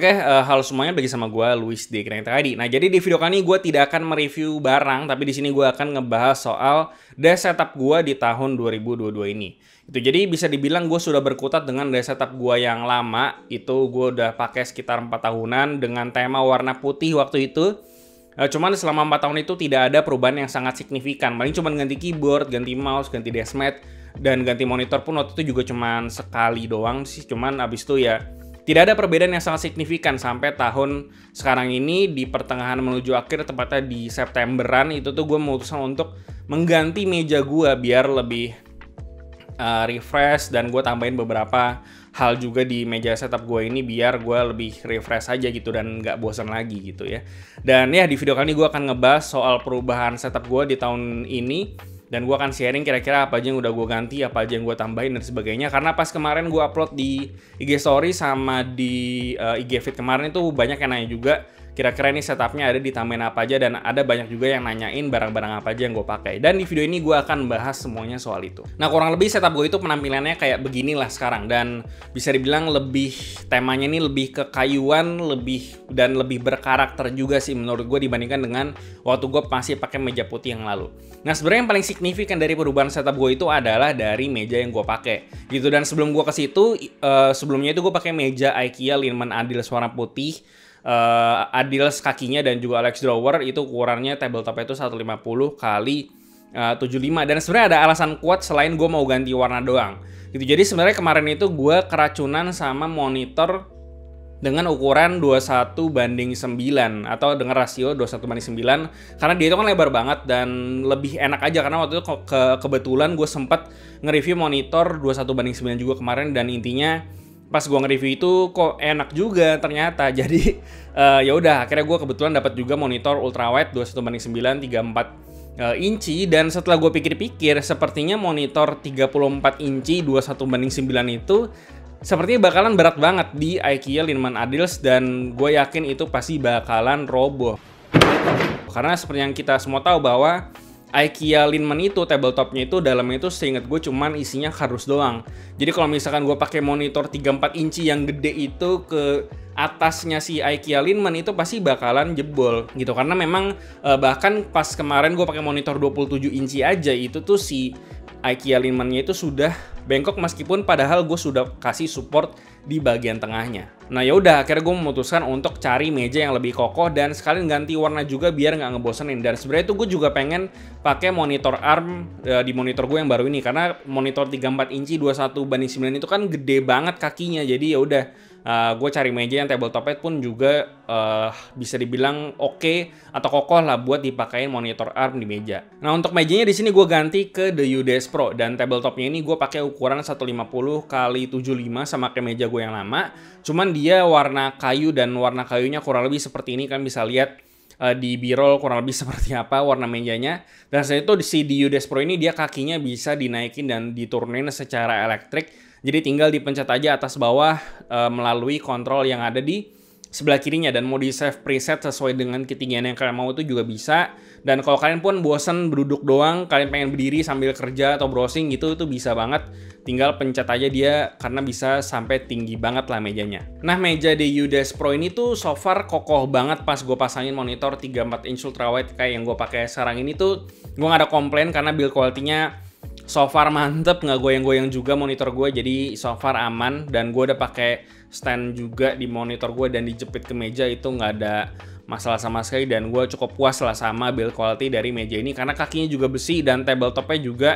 Oke, halo semuanya, bagi sama gue Luis di Connect ID. Nah, jadi di video kali ini gue tidak akan mereview barang, tapi di sini gue akan ngebahas soal desk setup gue di tahun 2022 ini. Itu jadi bisa dibilang gue sudah berkutat dengan desk setup gue yang lama. Itu gue udah pakai sekitar 4 tahunan dengan tema warna putih waktu itu. Cuman selama 4 tahun itu tidak ada perubahan yang sangat signifikan. Paling cuma ganti keyboard, ganti mouse, ganti deskmat, dan ganti monitor pun waktu itu juga cuman sekali doang sih. Cuman abis itu ya tidak ada perbedaan yang sangat signifikan sampai tahun sekarang ini di pertengahan menuju akhir, tepatnya di Septemberan itu tuh gue memutuskan untuk mengganti meja gue biar lebih refresh, dan gue tambahin beberapa hal juga di meja setup gue ini biar gue lebih refresh aja gitu dan nggak bosan lagi gitu ya. Dan ya di video kali ini gue akan ngebahas soal perubahan setup gue di tahun ini. Dan gue akan sharing kira-kira apa aja yang udah gue ganti, apa aja yang gue tambahin, dan sebagainya. Karena pas kemarin gue upload di IG Story sama di IG Feed kemarin itu banyak yang nanya juga, kira-kira ini setupnya ada ditambahin apa aja, dan ada banyak juga yang nanyain barang-barang apa aja yang gue pakai. Dan di video ini gue akan bahas semuanya soal itu. Nah, kurang lebih setup gue itu penampilannya kayak beginilah sekarang, dan bisa dibilang lebih temanya ini lebih ke kayuan, dan lebih berkarakter juga sih menurut gue dibandingkan dengan waktu gue masih pakai meja putih yang lalu. Nah, sebenarnya yang paling signifikan dari perubahan setup gue itu adalah dari meja yang gue pakai gitu. Dan sebelum gue ke situ, sebelumnya itu gue pakai meja IKEA Linnman Adils warna putih. Adils kakinya dan juga Alex drawer itu ukurannya tabletop itu 150 kali 75, dan sebenarnya ada alasan kuat selain gue mau ganti warna doang gitu. Jadi sebenarnya kemarin itu gue keracunan sama monitor dengan ukuran 21:9 atau dengan rasio 21:9, karena dia itu kan lebar banget dan lebih enak aja. Karena waktu itu kebetulan gue sempat nge-review monitor 21:9 juga kemarin, dan intinya pas gue nge-review itu kok enak juga ternyata. Jadi ya udah, akhirnya gue kebetulan dapat juga monitor ultrawide 21:9 34 inci. Dan setelah gue pikir-pikir, sepertinya monitor 34 inci 21:9 itu sepertinya bakalan berat banget di IKEA Linnman Adils, dan gue yakin itu pasti bakalan roboh. Karena seperti yang kita semua tahu bahwa IKEA Linnman itu tabletopnya itu dalamnya itu seingat gue cuman isinya kardus doang. Jadi kalau misalkan gue pakai monitor 34 inci yang gede itu ke atasnya si IKEA Linnman itu pasti bakalan jebol gitu. Karena memang bahkan pas kemarin gue pakai monitor 27 inci aja itu tuh si IKEA Linnman-nya itu sudah bengkok, meskipun padahal gue sudah kasih support di bagian tengahnya. Nah ya udah, akhirnya gue memutuskan untuk cari meja yang lebih kokoh dan sekalian ganti warna juga biar nggak ngebosenin. Dan sebenarnya itu gue juga pengen pakai monitor ARM di monitor gue yang baru ini, karena monitor 34 inci 21:9 itu kan gede banget kakinya. Jadi ya udah, gue cari meja yang tabletopnya pun juga bisa dibilang oke atau kokoh lah buat dipakein monitor ARM di meja. Nah untuk mejanya di sini gue ganti ke The UDesk Pro, dan tabletopnya ini gue pakai ukuran 150 kali 75 sama kayak meja gue yang lama. Cuman dia warna kayu, dan warna kayunya kurang lebih seperti ini, kan bisa lihat di B-roll kurang lebih seperti apa warna mejanya. Dan selain itu si The UDesk Pro ini dia kakinya bisa dinaikin dan diturunin secara elektrik. Jadi tinggal dipencet aja atas bawah melalui kontrol yang ada di sebelah kirinya, dan mau di save preset sesuai dengan ketinggian yang kalian mau itu juga bisa. Dan kalau kalian pun bosen berduduk doang, kalian pengen berdiri sambil kerja atau browsing gitu, itu bisa banget. Tinggal pencet aja dia, karena bisa sampai tinggi banget lah mejanya. Nah meja di UDesk Pro ini tuh so far kokoh banget. Pas gue pasangin monitor 34 inch ultrawide kayak yang gue pakai sekarang ini tuh gue gak ada komplain, karena build quality-nya so far mantep, nggak goyang-goyang juga monitor gue, jadi so far aman. Dan gue udah pakai stand juga di monitor gue dan dijepit ke meja, itu nggak ada masalah sama sekali. Dan gue cukup puas lah sama build quality dari meja ini, karena kakinya juga besi dan tabletopnya juga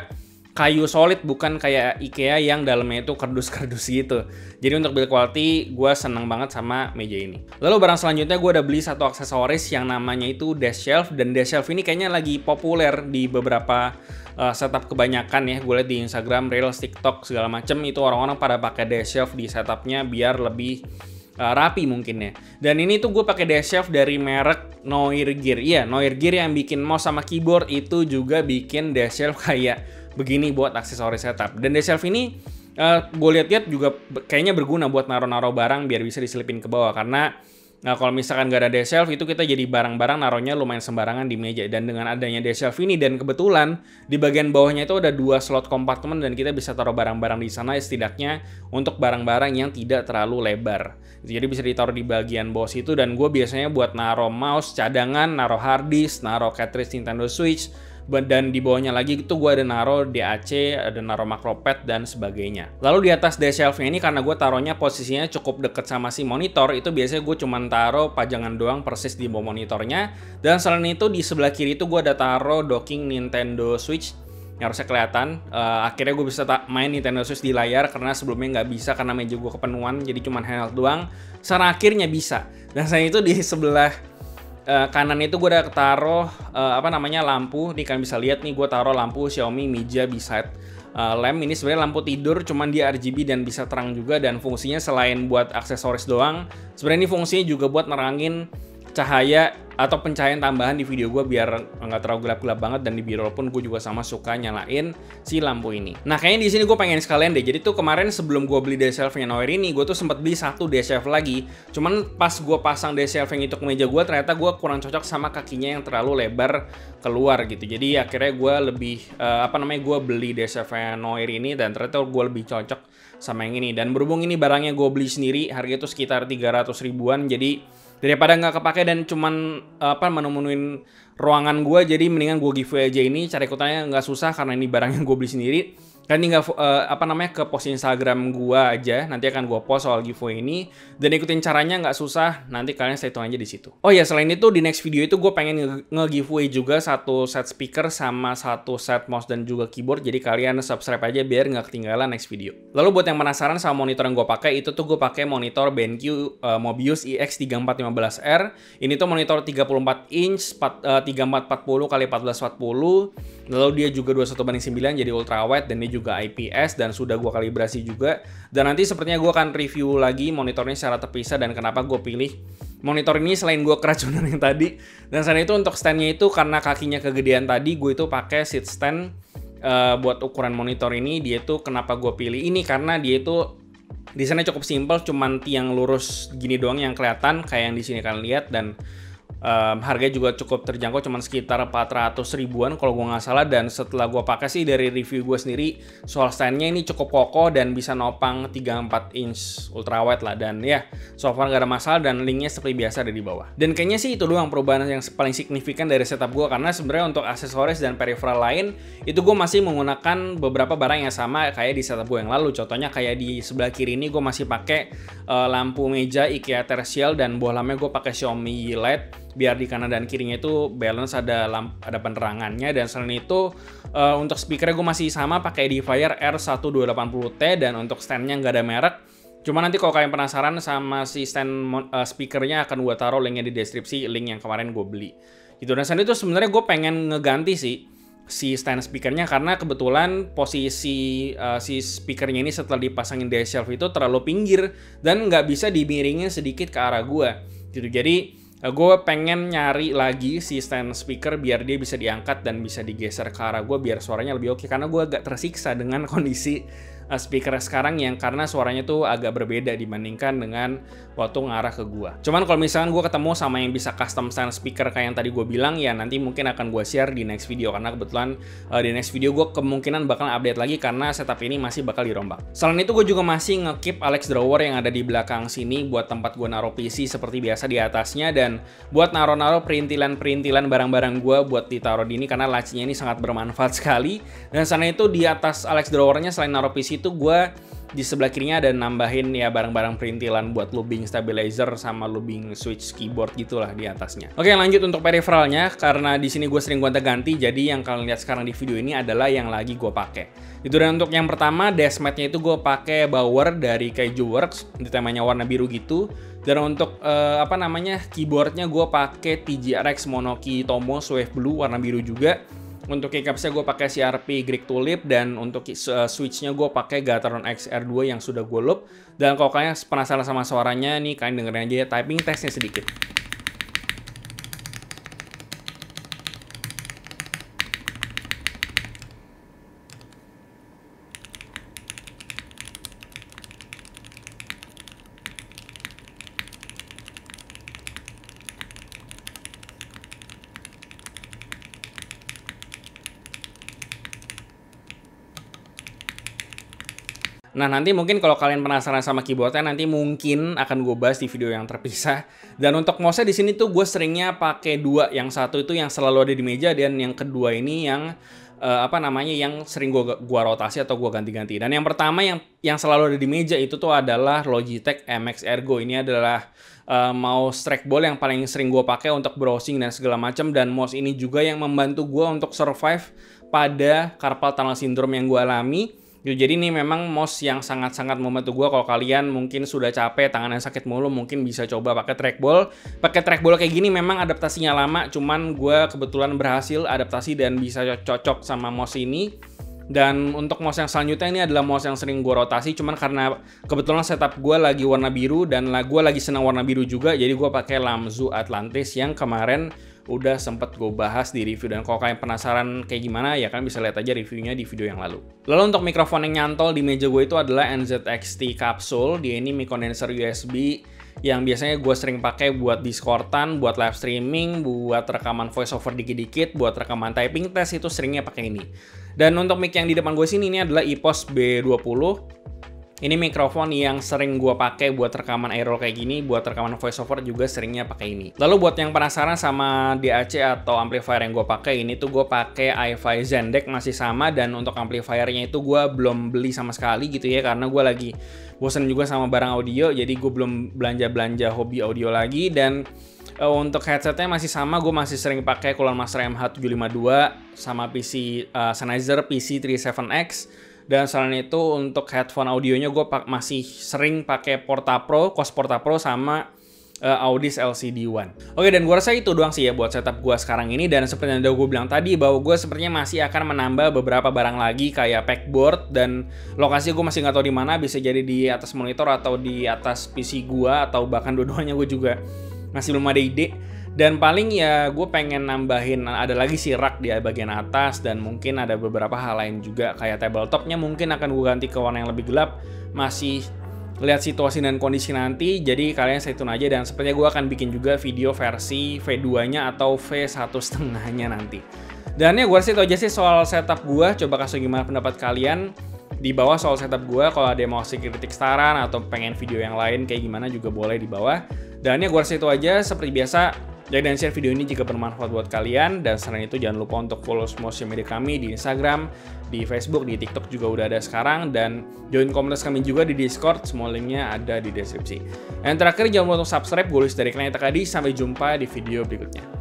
kayu solid, bukan kayak IKEA yang dalamnya itu kardus-kardus gitu. Jadi untuk build quality gue seneng banget sama meja ini. Lalu barang selanjutnya gue udah beli satu aksesoris yang namanya itu desk shelf. Dan desk shelf ini kayaknya lagi populer di beberapa setup kebanyakan ya. Gue liat di Instagram, Reels, TikTok segala macem, itu orang-orang pada pakai desk shelf di setupnya biar lebih rapi mungkin ya. Dan ini tuh gue pakai desk shelf dari merek Noir Gear. Iya, Noir Gear yang bikin mouse sama keyboard itu juga bikin desk shelf kayak begini buat aksesoris setup. Dan desk shelf ini gue lihat-lihat juga kayaknya berguna buat naro-naro barang biar bisa diselipin ke bawah, karena Nah, kalau misalkan nggak ada desk shelf, itu kita jadi barang-barang naruhnya lumayan sembarangan di meja. Dan dengan adanya desk shelf ini, dan kebetulan di bagian bawahnya itu ada 2 slot kompartemen dan kita bisa taruh barang-barang di sana setidaknya untuk barang-barang yang tidak terlalu lebar. Jadi bisa ditaruh di bagian bawah situ, dan gue biasanya buat naruh mouse cadangan, naruh hard disk, naruh cartridge Nintendo Switch, dan di bawahnya lagi itu gue ada naruh DAC, ada naruh macropad dan sebagainya. Lalu di atas desk shelf-nya ini, karena gue taruhnya posisinya cukup deket sama si monitor, itu biasanya gue cuma taruh pajangan doang persis di bawah monitornya. Dan selain itu di sebelah kiri itu gue ada taruh docking Nintendo Switch yang harusnya kelihatan. Akhirnya gue bisa main Nintendo Switch di layar, karena sebelumnya nggak bisa karena meja gue kepenuhan, jadi cuma handheld doang. Sekarang akhirnya bisa. Dan selain itu di sebelah kanan itu gue udah taruh lampu. Nih kalian bisa lihat nih, gue taruh lampu Xiaomi Mijia Beside Lamp. Ini sebenarnya lampu tidur, cuman dia RGB dan bisa terang juga, dan fungsinya selain buat aksesoris doang, sebenarnya ini fungsinya juga buat nerangin cahaya atau pencahayaan tambahan di video gue biar nggak terlalu gelap-gelap banget. Dan di B-roll pun gue juga sama suka nyalain si lampu ini. Nah, kayaknya di sini gue pengen sekalian deh. Jadi tuh kemarin sebelum gue beli desk shelf-nya Noir ini, gue tuh sempat beli satu desk shelf lagi. Cuman pas gue pasang desk shelf yang itu ke meja gue, ternyata gue kurang cocok sama kakinya yang terlalu lebar keluar gitu. Jadi akhirnya gue lebih gue beli desk shelf-nya Noir ini, dan ternyata gue lebih cocok sama yang ini. Dan berhubung ini barangnya gue beli sendiri, harganya tuh sekitar 300 ribuan. Jadi daripada nggak kepake dan cuman menemuin ruangan gue, jadi mendingan gue giveaway aja ini. Cara ikutannya nggak susah karena ini barang yang gue beli sendiri. Kan tinggal ke post Instagram gue aja, nanti akan gue post soal giveaway ini, dan ikutin caranya nggak susah, nanti kalian stay tune aja di situ. Oh ya, selain itu di next video itu gue pengen nge-giveaway juga satu set speaker sama satu set mouse dan juga keyboard, jadi kalian subscribe aja biar nggak ketinggalan next video. Lalu buat yang penasaran sama monitor yang gue pakai, itu tuh gue pakai monitor BenQ Mobius IX3415R. Ini tuh monitor 34 inch 3440x1440. Lalu dia juga 21:9 jadi ultra wide, dan dia juga IPS dan sudah gue kalibrasi juga. Dan nanti sepertinya gue akan review lagi monitornya secara terpisah dan kenapa gue pilih monitor ini selain gue keracunan yang tadi. Dan selain itu untuk standnya itu karena kakinya kegedean tadi, gue itu pakai seat stand buat ukuran monitor ini. Dia itu kenapa gue pilih ini karena dia itu desainnya cukup simple, cuman tiang lurus gini doang yang kelihatan kayak yang di sini kalian lihat, dan harganya juga cukup terjangkau, cuman sekitar 400 ribuan kalau gue nggak salah. Dan setelah gue pakai sih, dari review gue sendiri soal standnya ini cukup kokoh dan bisa nopang 34 inch ultra wide lah. Dan ya, so far nggak ada masalah, dan linknya seperti biasa ada di bawah. Dan kayaknya sih itu doang perubahan yang paling signifikan dari setup gue, karena sebenarnya untuk aksesoris dan peripheral lain itu gue masih menggunakan beberapa barang yang sama kayak di setup gue yang lalu. Contohnya kayak di sebelah kiri ini gue masih pakai lampu meja IKEA Tertial, dan bola lampnya gue pakai Xiaomi LED biar di kanan dan kirinya itu balance, ada penerangannya. Dan selain itu untuk speakernya gue masih sama pakai Edifier R1280T, dan untuk standnya nggak ada merek. Cuma nanti kalau kalian penasaran sama si stand speakernya, akan gue taruh linknya di deskripsi, link yang kemarin gue beli gitu. Dan selain itu sebenarnya gue pengen ngeganti si stand speakernya, karena kebetulan posisi si speakernya ini setelah dipasangin desk shelf itu terlalu pinggir dan nggak bisa dimiringin sedikit ke arah gue gitu. Jadi gue pengen nyari lagi si stand speaker biar dia bisa diangkat dan bisa digeser ke arah gue biar suaranya lebih oke, karena gue agak tersiksa dengan kondisi speaker sekarang yang karena suaranya tuh agak berbeda dibandingkan dengan waktu ngarah ke gua. Cuman kalau misalkan gua ketemu sama yang bisa custom stand speaker kayak yang tadi gua bilang, ya nanti mungkin akan gua share di next video, karena kebetulan di next video gua kemungkinan bakal update lagi karena setup ini masih bakal dirombak. Selain itu gua juga masih nge-keep Alex drawer yang ada di belakang sini buat tempat gua naruh PC seperti biasa di atasnya, dan buat naruh-naruh perintilan-perintilan barang-barang gua buat ditaruh di ini karena lacinya ini sangat bermanfaat sekali. Dan selain itu di atas Alex drawernya selain naruh PC itu gue di sebelah kirinya ada nambahin ya barang-barang perintilan buat looping stabilizer sama looping switch keyboard gitulah di atasnya. Oke, lanjut untuk peripheralnya, karena di sini gue sering gonta-ganti, jadi yang kalian lihat sekarang di video ini adalah yang lagi gue pakai. Itu. Dan untuk yang pertama deskmatnya itu gue pakai Bauer dari Kaiju Works, di temanya warna biru gitu. Dan untuk keyboardnya gue pakai TGRX Monoki Tomo Wave Blue warna biru juga. Untuk keycapsnya gue pakai CRP Greek Tulip, dan untuk switchnya gue pakai Gateron XR2 yang sudah gue loop. Dan kalau kalian penasaran sama suaranya nih, kalian dengerin aja ya typing testnya sedikit. Nah, nanti mungkin kalau kalian penasaran sama keyboardnya, nanti mungkin akan gue bahas di video yang terpisah. Dan untuk mouse-nya di sini tuh gue seringnya pakai dua. Yang satu itu yang selalu ada di meja, dan yang kedua ini yang yang sering gua rotasi atau gua ganti-ganti. Dan yang pertama yang selalu ada di meja itu tuh adalah Logitech MX Ergo. Ini adalah mouse trackball yang paling sering gue pakai untuk browsing dan segala macam, dan mouse ini juga yang membantu gue untuk survive pada carpal tunnel syndrome yang gue alami. Jadi ini memang mouse yang sangat-sangat membantu gue. Kalau kalian mungkin sudah capek, tangan yang sakit mulu, mungkin bisa coba pakai trackball. Pakai trackball kayak gini memang adaptasinya lama, cuman gue kebetulan berhasil adaptasi dan bisa cocok sama mouse ini. Dan untuk mouse yang selanjutnya ini adalah mouse yang sering gue rotasi, cuman karena kebetulan setup gue lagi warna biru dan gue lagi senang warna biru juga, jadi gue pakai Lamzu Atlantis yang kemarin udah sempet gue bahas di review. Dan kalau kalian penasaran kayak gimana, ya kalian bisa lihat aja reviewnya di video yang lalu. Lalu untuk mikrofon yang nyantol di meja gue itu adalah NZXT Capsule. Dia ini mic condenser USB yang biasanya gue sering pakai buat Discordan, buat live streaming, buat rekaman voiceover dikit-dikit, buat rekaman typing test, itu seringnya pakai ini. Dan untuk mic yang di depan gue sini, ini adalah EPOS B20. Ini mikrofon yang sering gue pakai buat rekaman aero kayak gini, buat rekaman voiceover juga seringnya pakai ini. Lalu buat yang penasaran sama DAC atau amplifier yang gue pakai, ini tuh gue pakai iFi Zendek masih sama, dan untuk amplifiernya itu gue belum beli sama sekali gitu ya, karena gue lagi bosan juga sama barang audio, jadi gue belum belanja hobi audio lagi. Dan untuk headsetnya masih sama, gue masih sering pakai Cooler Master MH752 sama PC Sennheiser PC37X. Dan selain itu untuk headphone audionya gue masih sering pakai Cos Porta Pro sama Audis LCD1. Oke, dan gue rasa itu doang sih ya buat setup gue sekarang ini. Dan seperti yang udah gue bilang tadi, bahwa gue sepertinya masih akan menambah beberapa barang lagi kayak backboard, dan lokasi gue masih nggak tahu di mana, bisa jadi di atas monitor atau di atas PC gue, atau bahkan dua-duanya gue juga masih belum ada ide. Dan paling ya gue pengen nambahin, ada lagi sih rak di bagian atas, dan mungkin ada beberapa hal lain juga kayak tabletopnya mungkin akan gue ganti ke warna yang lebih gelap. Masih lihat situasi dan kondisi nanti, jadi kalian stay tune aja. Dan sepertinya gue akan bikin juga video versi V2-nya atau V1,5-nya nanti. Dan ya gue rasa itu aja sih soal setup gue. Coba kasih gimana pendapat kalian di bawah soal setup gue. Kalau ada yang mau kasih kritik, saran, atau pengen video yang lain kayak gimana juga boleh di bawah. Dan ya gue rasa itu aja. Seperti biasa, like dan share video ini jika bermanfaat buat kalian. Dan selain itu jangan lupa untuk follow semua sosial media kami di Instagram, di Facebook, di TikTok juga udah ada sekarang. Dan join komunitas kami juga di Discord, semua linknya ada di deskripsi. Yang terakhir jangan lupa untuk subscribe. Gue Luis dari Knaita Kadi. Sampai jumpa di video berikutnya.